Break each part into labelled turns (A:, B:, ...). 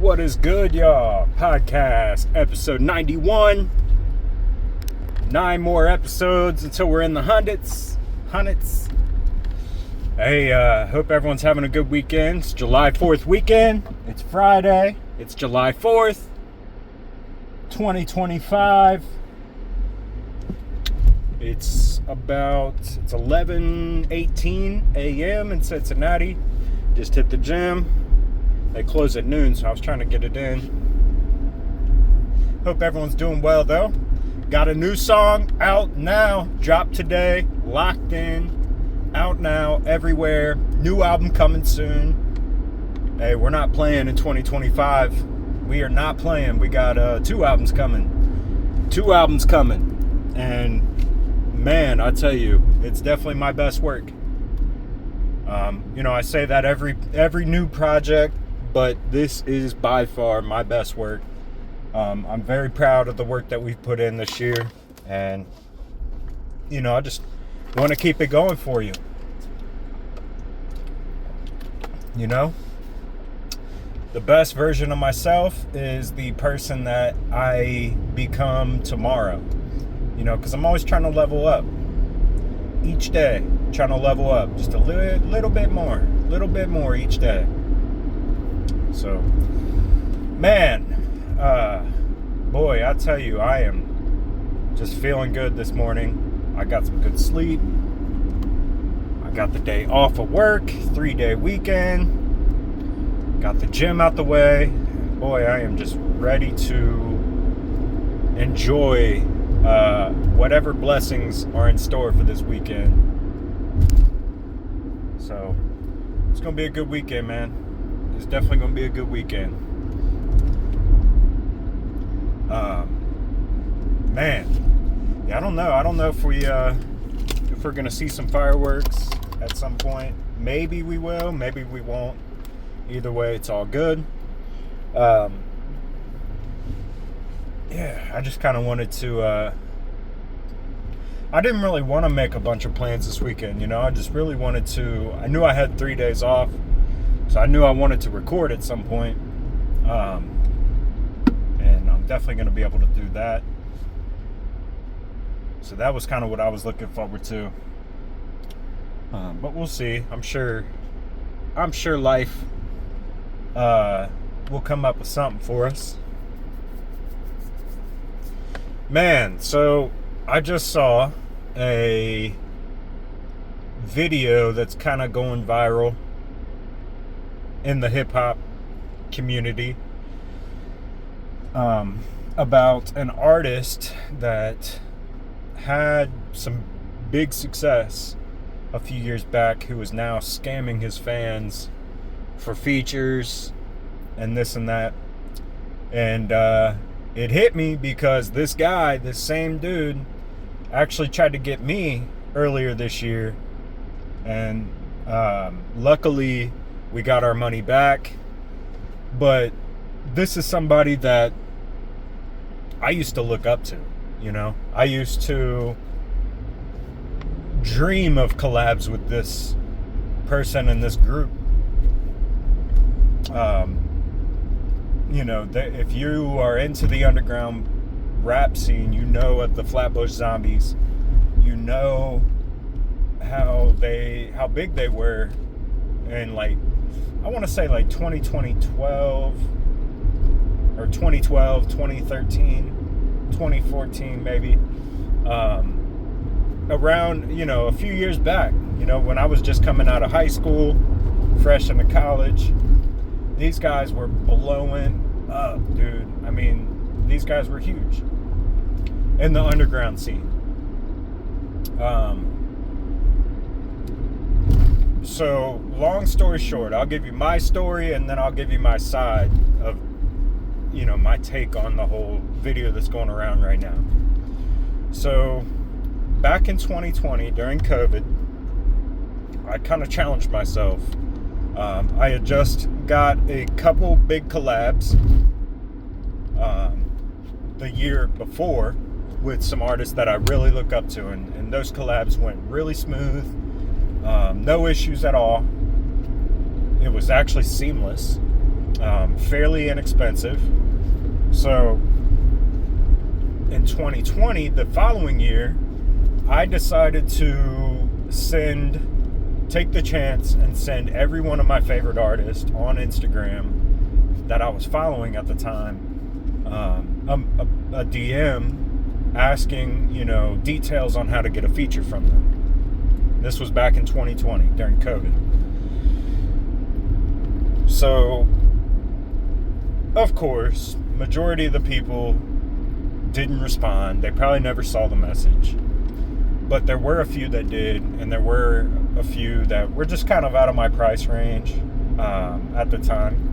A: What is good, y'all? Podcast episode 91. 9 more episodes until we're in the hundreds. Hey, hope everyone's having a good weekend. It's July 4th weekend. It's Friday. It's July 4th, 2025. It's 11:18 a.m. in Cincinnati. Just hit the gym. They close at noon, so I was trying to get it in. Hope everyone's doing well, though. Got a new song out now. Dropped today. Locked in. Out now. Everywhere. New album coming soon. Hey, we're not playing in 2025. We are not playing. We got 2 albums coming. And, man, I tell you, it's definitely my best work. I say that every new project, but this is by far my best work. I'm very proud of the work that we've put in this year, and I just want to keep it going for you. The best version of myself is the person that I become tomorrow. Because I'm always trying to level up each day, trying to level up just a little bit more each day. So, man, boy, I tell you, I am just feeling good this morning. I got some good sleep. I got the day off of work, 3-day weekend. Got the gym out the way. Boy, I am just ready to enjoy whatever blessings are in store for this weekend. So, it's going to be a good weekend, man. It's definitely going to be a good weekend. Man, yeah, I don't know if we're going to see some fireworks at some point. Maybe we will, maybe we won't. Either way, it's all good. Yeah, I just kind of wanted to, I didn't really want to make a bunch of plans this weekend, I just really wanted to, I knew I had 3 days off, so I knew I wanted to record at some point, and I'm definitely going to be able to do that. So that was kind of what I was looking forward to, but we'll see. I'm sure life will come up with something for us. Man, so I just saw a video that's kind of going viral in the hip-hop community about an artist that had some big success a few years back who is now scamming his fans for features and this and that. And it hit me because this same dude actually tried to get me earlier this year, and luckily we got our money back. But this is somebody that I used to look up to. I used to dream of collabs with this person and this group. If you are into the underground rap scene, at the Flatbush Zombies, how big they were in, I want to say 2012 or 2013, 2014 maybe, around, a few years back, when I was just coming out of high school, fresh into college. These guys were blowing up, dude. I mean, these guys were huge in the underground scene. So, long story short, I'll give you my story, and then I'll give you my side of, my take on the whole video that's going around right now. So, back in 2020, during COVID, I kind of challenged myself. I had just got a couple big collabs the year before with some artists that I really look up to, and those collabs went really smooth, no issues at all. It was actually seamless. fairly inexpensive. So in 2020, the following year, I decided to take the chance and send every one of my favorite artists on Instagram that I was following at the time a DM asking, details on how to get a feature from them. This was back in 2020 during COVID. So, of course, majority of the people didn't respond. They probably never saw the message. But there were a few that did, and there were a few that were just kind of out of my price range at the time.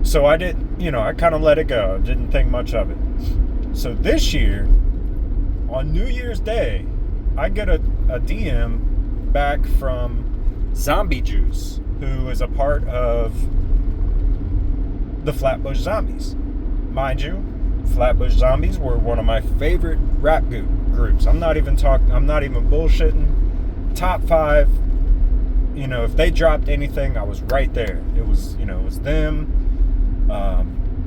A: So I kind of let it go. Didn't think much of it. So this year, on New Year's Day, I get a DM back from Zombie Juice, who is a part of the Flatbush Zombies. Mind you, Flatbush Zombies were one of my favorite rap groups. I'm not even bullshitting. Top 5. If they dropped anything, I was right there. It was them.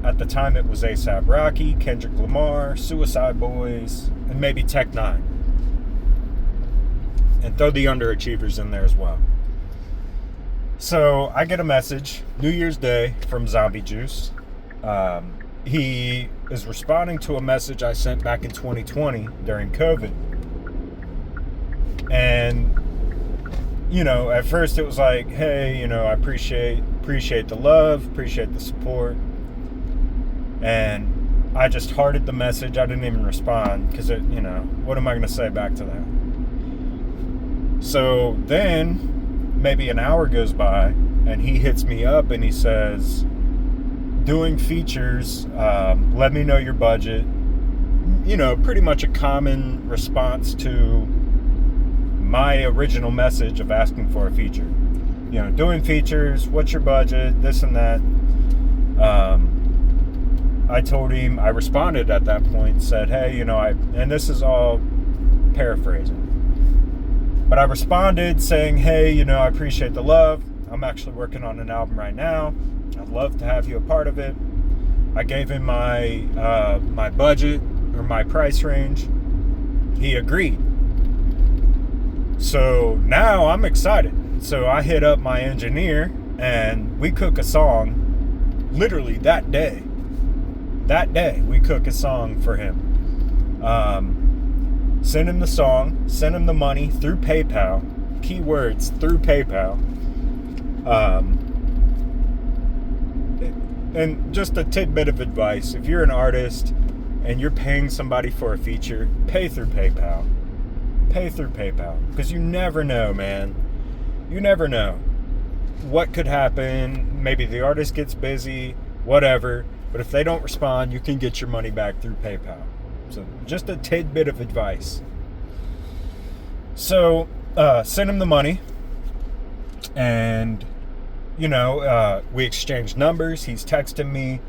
A: At the time, it was A$AP Rocky, Kendrick Lamar, Suicide Boys, and maybe Tech 9. And throw the Underachievers in there as well. So I get a message, New Year's Day, from Zombie Juice. He is responding to a message I sent back in 2020 during COVID. And, at first it was like, hey, I appreciate the love, appreciate the support. And I just hearted the message. I didn't even respond because what am I going to say back to that? So then maybe an hour goes by and he hits me up and he says, doing features, let me know your budget. Pretty much a common response to my original message of asking for a feature. Doing features, what's your budget, this and that. I told him, I responded at that point, said, hey, and this is all paraphrasing, but I responded saying, hey, I appreciate the love. I'm actually working on an album right now. I'd love to have you a part of it. I gave him my budget or my price range. He agreed. So now I'm excited. So I hit up my engineer and we cook a song literally that day. That day we cook a song for him. Send him the song, send him the money through PayPal. Keywords, through PayPal. And just a tidbit of advice, if you're an artist and you're paying somebody for a feature, pay through PayPal. Pay through PayPal. Because you never know, man. You never know what could happen. Maybe the artist gets busy, whatever. But if they don't respond, you can get your money back through PayPal. So just a tidbit of advice. So send him the money. And, we exchanged numbers. He's texting me.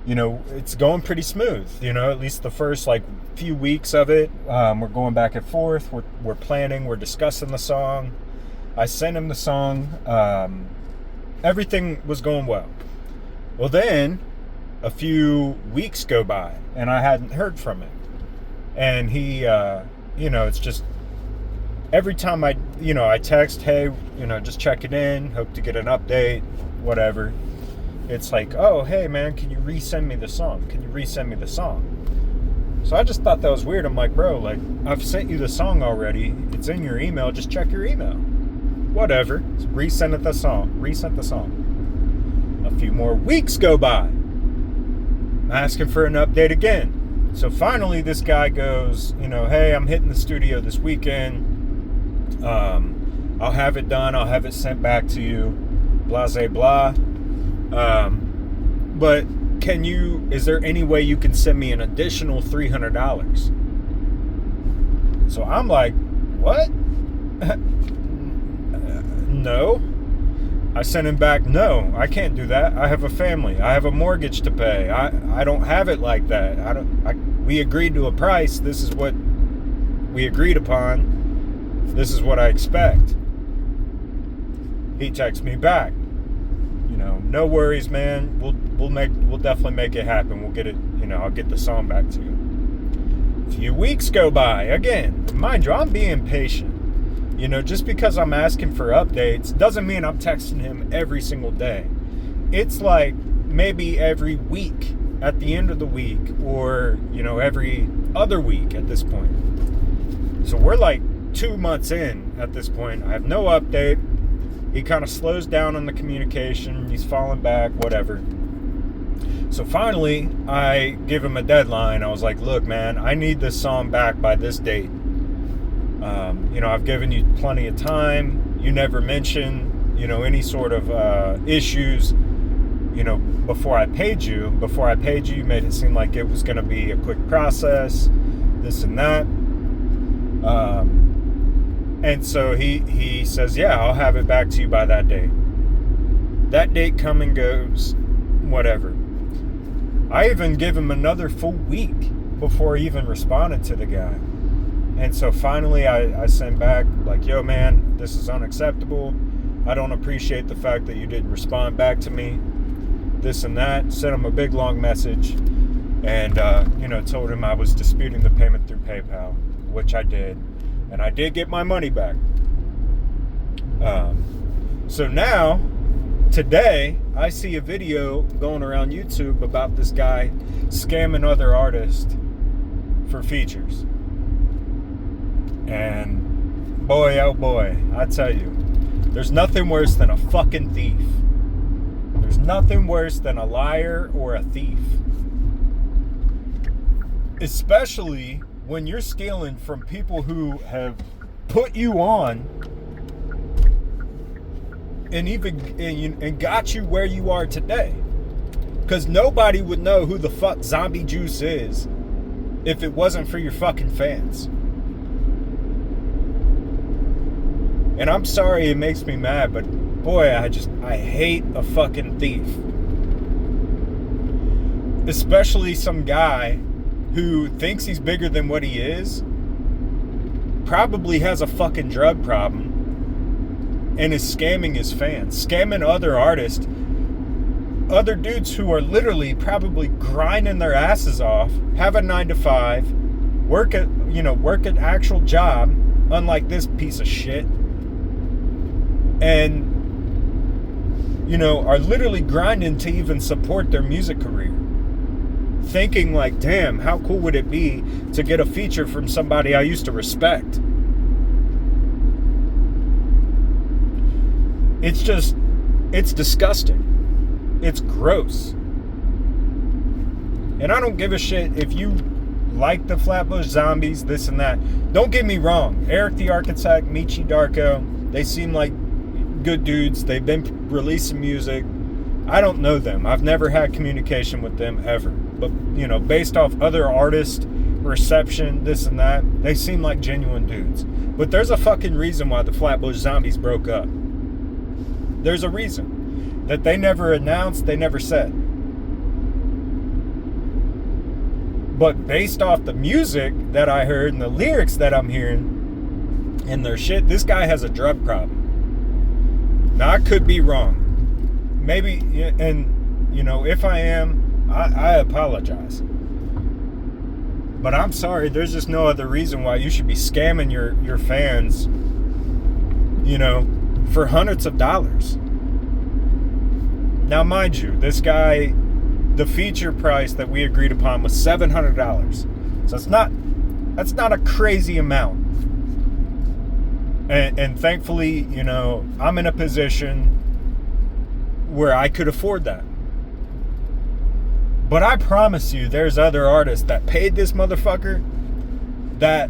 A: It's going pretty smooth. At least the first few weeks of it. We're going back and forth. We're planning. We're discussing the song. I sent him the song. Everything was going well. Well, then a few weeks go by and I hadn't heard from him. And he, it's just every time I text, hey, just check it in, hope to get an update, whatever. It's like, oh, hey, man, can you resend me the song? So I just thought that was weird. I'm like, bro, I've sent you the song already. It's in your email. Just check your email. Whatever. Resent the song. A few more weeks go by. I'm asking for an update again. So finally, this guy goes, hey, I'm hitting the studio this weekend. I'll have it done. I'll have it sent back to you. Blah, blah. But is there any way you can send me an additional $300? So I'm like, what? No. I sent him back, no, I can't do that. I have a family. I have a mortgage to pay. I don't have it like that. We agreed to a price. This is what we agreed upon. This is what I expect. He texts me back. no worries, man. We'll definitely make it happen. We'll get it, I'll get the song back to you. A few weeks go by. Again, mind you, I'm being patient. Just because I'm asking for updates doesn't mean I'm texting him every single day. It's like maybe every week at the end of the week, or, every other week at this point. So we're like 2 months in at this point. I have no update. He kind of slows down on the communication. He's falling back, whatever. So finally, I give him a deadline. I was like, look, man, I need this song back by this date. I've given you plenty of time. You never mention, any sort of issues, before I paid you. Before I paid you, you made it seem like it was going to be a quick process, this and that. And so he says, yeah, I'll have it back to you by that date. That date come and goes, whatever. I even give him another full week before even responding to the guy. And so finally I sent back like, yo, man, this is unacceptable. I don't appreciate the fact that you didn't respond back to me. This and that. Sent him a big long message. And, told him I was disputing the payment through PayPal, which I did. And I did get my money back. So now, today, I see a video going around YouTube about this guy scamming other artists for features. And boy, oh boy, I tell you, there's nothing worse than a fucking thief. There's nothing worse than a liar or a thief. Especially when you're stealing from people who have put you on and got you where you are today. Because nobody would know who the fuck Zombie Juice is if it wasn't for your fucking fans. And I'm sorry it makes me mad, but boy, I hate a fucking thief. Especially some guy who thinks he's bigger than what he is, probably has a fucking drug problem, and is scamming his fans, scamming other artists, other dudes who are literally probably grinding their asses off, have a 9-to-5, work an actual job, unlike this piece of shit. And, are literally grinding to even support their music career. Thinking like, damn, how cool would it be to get a feature from somebody I used to respect? It's disgusting. It's gross. And I don't give a shit if you like the Flatbush Zombies, this and that. Don't get me wrong. Eric the Architect, Michi Darko, they seem like good dudes. They've been releasing music. I don't know them. I've never had communication with them ever. But, based off other artists, reception, this and that, they seem like genuine dudes. But there's a fucking reason why the Flatbush Zombies broke up. There's a reason that they never announced, they never said. But based off the music that I heard and the lyrics that I'm hearing and their shit, this guy has a drug problem. Now, I could be wrong. Maybe, and, if I am, I apologize. But I'm sorry, there's just no other reason why you should be scamming your fans, for hundreds of dollars. Now, mind you, this guy, the feature price that we agreed upon was $700. So that's not a crazy amount. And thankfully, I'm in a position where I could afford that. But I promise you, there's other artists that paid this motherfucker that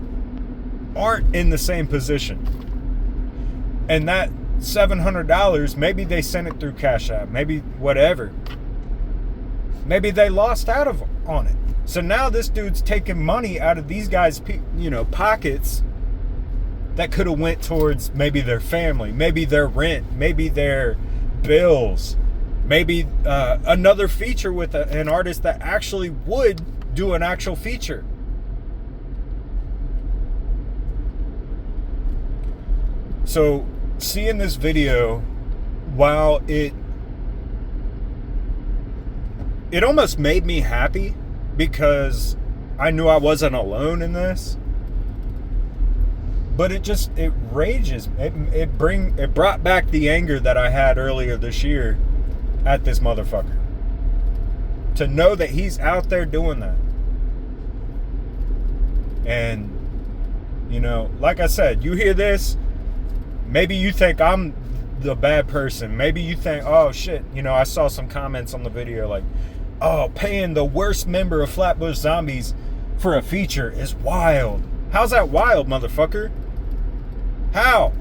A: aren't in the same position. And that $700, maybe they sent it through Cash App, maybe whatever. Maybe they lost out on it. So now this dude's taking money out of these guys' pockets that could have went towards maybe their family, maybe their rent, maybe their bills, maybe another feature with an artist that actually would do an actual feature. So seeing this video, while it it almost made me happy because I knew I wasn't alone in this. But it rages. It brought back the anger that I had earlier this year at this motherfucker. To know that he's out there doing that. And, you know, like I said, you hear this, maybe you think I'm the bad person. Maybe you think, oh shit, you know, I saw some comments on the video like, oh, paying the worst member of Flatbush Zombies for a feature is wild. How's that wild, motherfucker? How?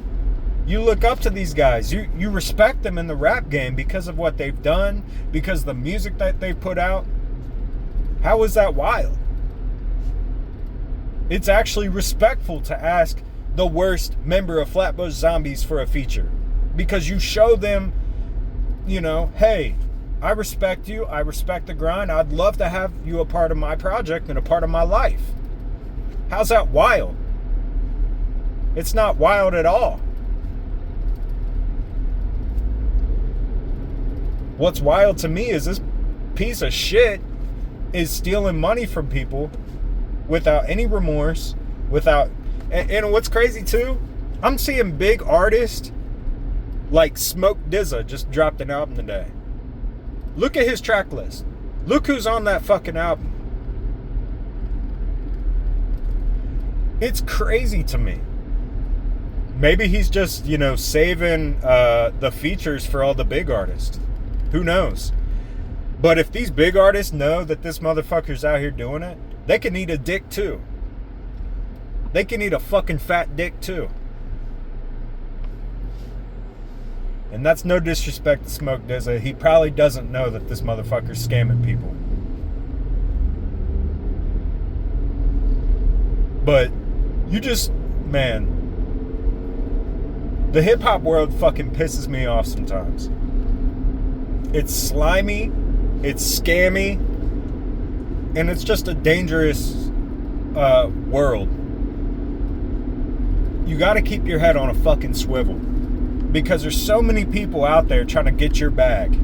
A: You look up to these guys. You respect them in the rap game because of what they've done, because of the music that they put out. How is that wild? It's actually respectful to ask the worst member of Flatbush Zombies for a feature. Because you show them, you know, hey, I respect you. I respect the grind. I'd love to have you a part of my project and a part of my life. How's that wild? It's not wild at all. What's wild to me is this piece of shit is stealing money from people without any remorse, without... And what's crazy too, I'm seeing big artists like Smoke DZA just dropped an album today. Look at his track list. Look who's on that fucking album. It's crazy to me. Maybe he's just, you know, saving the features for all the big artists. Who knows? But if these big artists know that this motherfucker's out here doing it, they can eat a dick too. They can eat a fucking fat dick too. And that's no disrespect to Smoke DZA. He probably doesn't know that this motherfucker's scamming people. But you just, man, the hip-hop world fucking pisses me off sometimes. It's slimy, it's scammy, and it's just a dangerous world. You gotta keep your head on a fucking swivel. Because there's so many people out there trying to get your bag.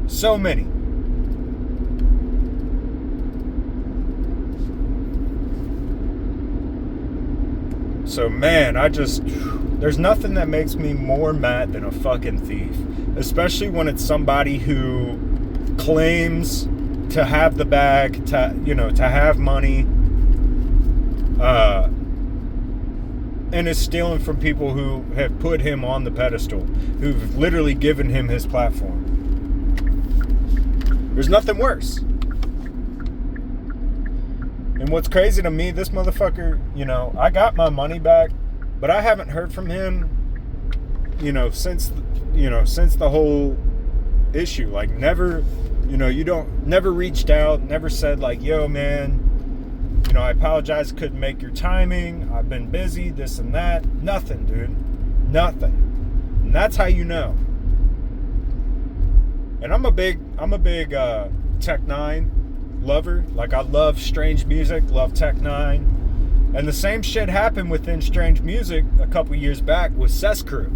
A: So many. So man, there's nothing that makes me more mad than a fucking thief. Especially when it's somebody who claims to have the bag, to have money, and is stealing from people who have put him on the pedestal, who've literally given him his platform. There's nothing worse. And what's crazy to me, this motherfucker, you know, I got my money back, but I haven't heard from him, since the whole issue. Like, never, never reached out, never said like, yo, man, I apologize, couldn't make your timing, I've been busy, this and that. Nothing, dude. Nothing. And that's how you know. And I'm a big Tech 9 lover. Like, I love Strange Music, love Tech 9. And the same shit happened within Strange Music a couple years back with Cess Crew.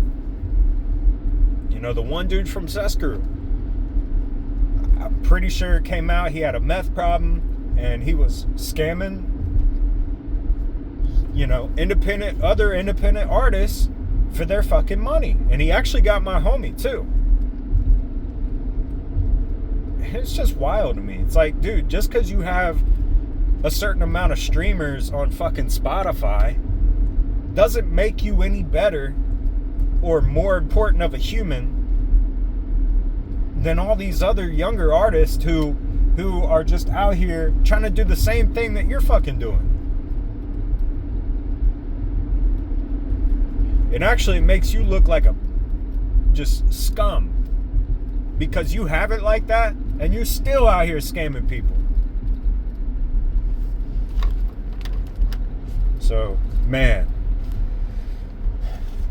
A: The one dude from Cess Crew. I'm pretty sure it came out he had a meth problem and he was scamming, other independent artists for their fucking money. And he actually got my homie too. It's just wild to me. It's like, dude, just because you have a certain amount of streamers on fucking Spotify doesn't make you any better or more important of a human than all these other younger artists who are just out here trying to do the same thing that you're fucking doing. It actually makes you look like a just scum because you have it like that and you're still out here scamming people. So, man,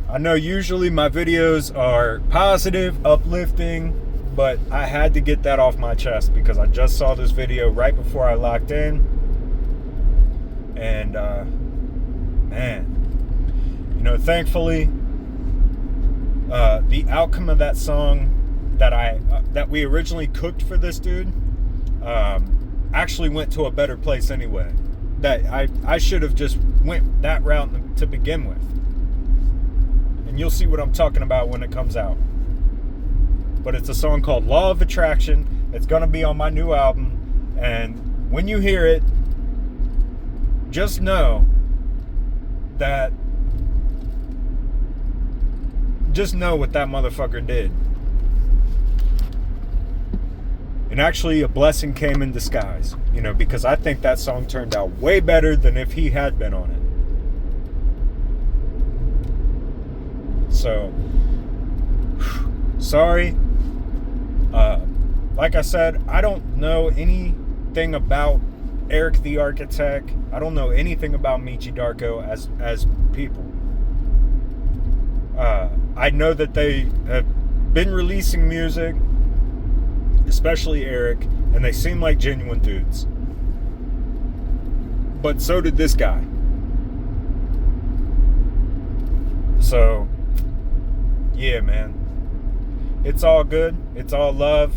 A: I know usually my videos are positive, uplifting, but I had to get that off my chest because I just saw this video right before I locked in. And, man, thankfully, the outcome of that song that we originally cooked for this dude actually went to a better place anyway. That I should have just went that route to begin with. And you'll see what I'm talking about when it comes out. But it's a song called Law of Attraction. It's going to be on my new album. And when you hear it, just know that... Just know what that motherfucker did. And actually, a blessing came in disguise. You know, because I think that song turned out way better than if he had been on it. So, sorry. Like I said, I don't know anything about Eric the Architect. I don't know anything about Michi Darko as people. I know that they have been releasing music, especially Eric, and they seem like genuine dudes. But so did this guy. So, yeah, man. It's all good. It's all love.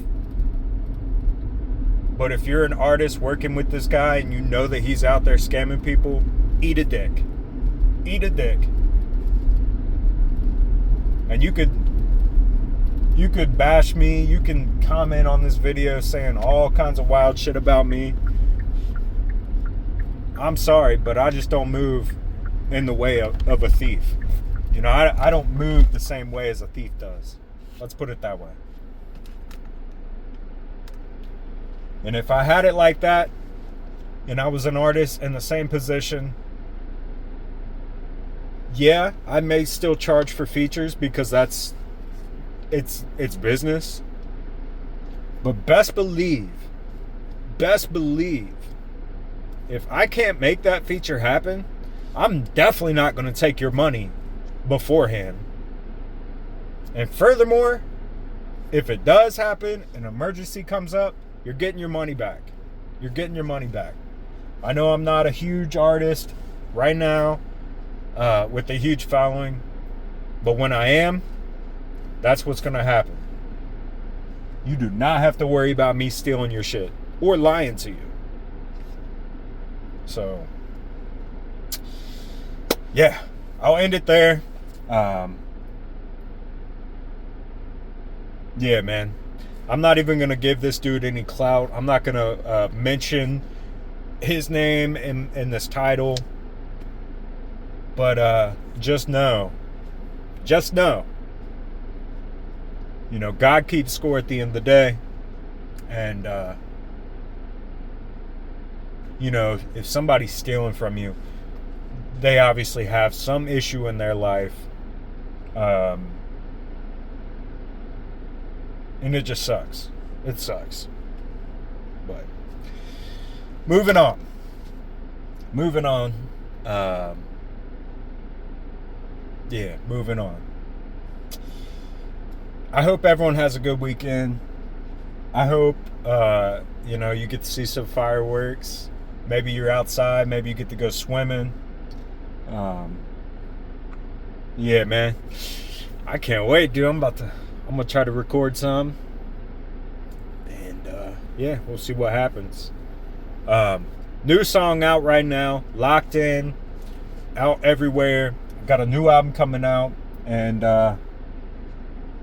A: But if you're an artist working with this guy and you know that he's out there scamming people, eat a dick. Eat a dick. And you could bash me. You can comment on this video saying all kinds of wild shit about me. I'm sorry, but I just don't move in the way of a thief. You know, I don't move the same way as a thief does. Let's put it that way. And if I had it like that, and I was an artist in the same position, yeah, I may still charge for features because it's business. But best believe, if I can't make that feature happen, I'm definitely not going to take your money beforehand. And furthermore, if it does happen, an emergency comes up, you're getting your money back. You're getting your money back. I know I'm not a huge artist right now with a huge following, but when I am, that's what's going to happen. You do not have to worry about me stealing your shit or lying to you. So, yeah, I'll end it there. Yeah, man. I'm not even going to give this dude any clout. I'm not going to mention his name in this title. But just know. You know, God keeps score at the end of the day. And, you know, if somebody's stealing from you, they obviously have some issue in their life. And it just sucks. It sucks. But moving on. Yeah, moving on. I hope everyone has a good weekend. I hope, you know, you get to see some fireworks. Maybe you're outside. Maybe you get to go swimming. Yeah, man. I can't wait, dude. I'm gonna try to record some. And, yeah, we'll see what happens. New song out right now. Locked In. Out everywhere. Got a new album coming out. And,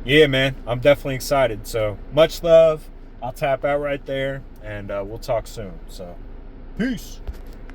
A: yeah, man. I'm definitely excited. So, much love. I'll tap out right there. And, we'll talk soon. So, peace.